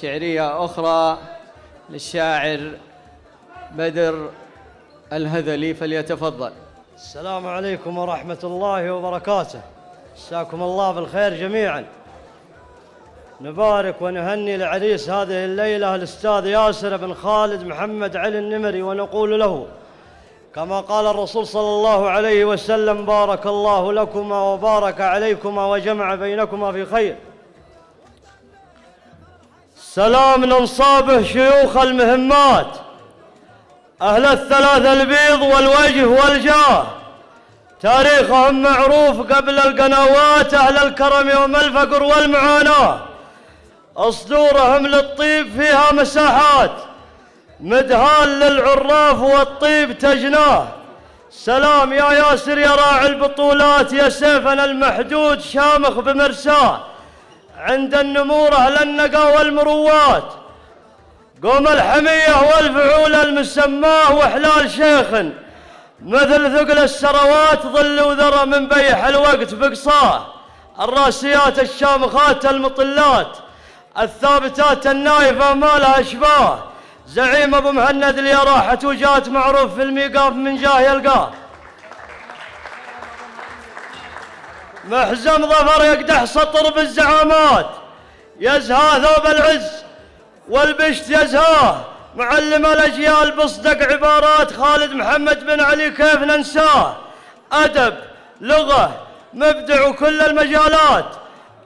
شعرية أخرى للشاعر بدر الهذلي، فليتفضل. السلام عليكم ورحمة الله وبركاته. مساكم الله بالخير جميعا. نبارك ونهني لعريس هذه الليلة الأستاذ ياسر بن خالد محمد علي النمري، ونقول له كما قال الرسول صلى الله عليه وسلم: بارك الله لكما وبارك عليكما وجمع بينكما في خير. سلام ننصابه شيوخ المهمات، أهل الثلاث البيض والوجه والجاه، تاريخهم معروف قبل القنوات، أهل الكرم يوم الفقر والمعاناة، أصدورهم للطيب فيها مساحات، مدهال للعراف والطيب تجناه. سلام يا ياسر يا راعي البطولات، يا سيفنا المحدود شامخ بمرساه، عند النمور أهل النقا والمروات، قوم الحمية والفعول المسماه، وحلال شيخ مثل ثقل السروات، ظل وذرى من بيح الوقت بقصاه، الراسيات الشامخات المطلات، الثابتات النايفة ما لها اشباه، زعيم ابو مهند اللي راحت وجات، معروف في الميقاف من جاه يلقاه، محزم ظفر يقدح سطر بالزعامات، يزهى ثوب العز والبشت يزهاه، معلم الاجيال بصدق عبارات، خالد محمد بن علي كيف ننساه، ادب لغه مبدع وكل المجالات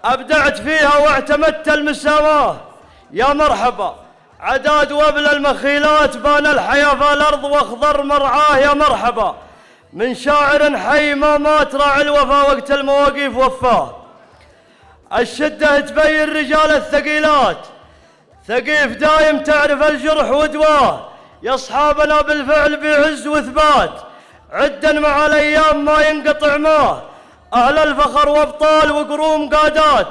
ابدعت فيها واعتمدت المساواه. يا مرحبا عداد وابل المخيلات، بان الحياه في الارض واخضر مرعاه، يا مرحبا من شاعر حي ما مات، راعي الوفا وقت المواقيف وفاه. الشده تبين رجال الثقيلات، ثقيف دايم تعرف الجرح ودواه، يا اصحابنا بالفعل بعز وثبات، عدا مع الايام ما ينقطع ماه، اهل الفخر وابطال وقروم قادات،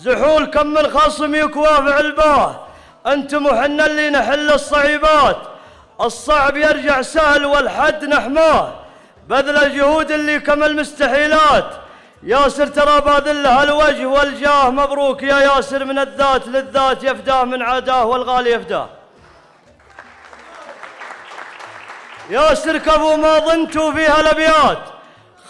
زحول كم من خصم يكوى في علباه، انتم وحنا اللي نحل الصعيبات، الصعب يرجع سهل والحد نحماه، بذل الجهود اللي كم المستحيلات، ياسر ترى باذله الوجه والجاه، مبروك يا ياسر من الذات للذات، يفداه من عاداه والغالي يفداه. ياسر كفو ما ظنتوا فيها الابيات،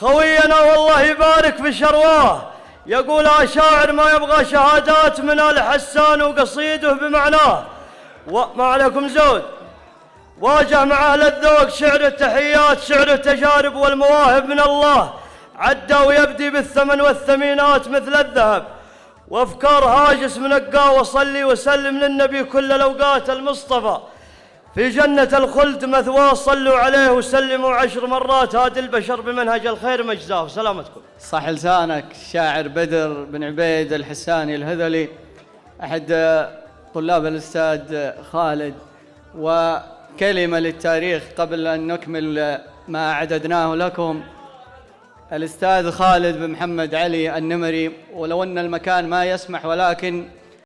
خوينا والله يبارك في شرواه، يقولها شاعر ما يبغى شهادات، من آل حسان وقصيده بمعناه. وما عليكم زود، واجه مع أهل الذوق شعر التحيات، شعر التجارب والمواهب من الله، عدى ويبدي بالثمن والثمينات مثل الذهب، وافكار هاجس منقاه، وصلي وسلم للنبي كل الاوقات، المصطفى في جنة الخلد مثواه، صلوا عليه وسلموا 10 مرات، هادي البشر بمنهج الخير مجزاه. سلامتكم. صح لسانك. الشاعر بدر بن عبيد الحساني الهذلي، أحد طلاب الأستاذ خالد. وكلمة للتاريخ قبل أن نكمل ما أعددناه لكم. الأستاذ خالد بن محمد علي النمري، ولو أن المكان ما يسمح ولكن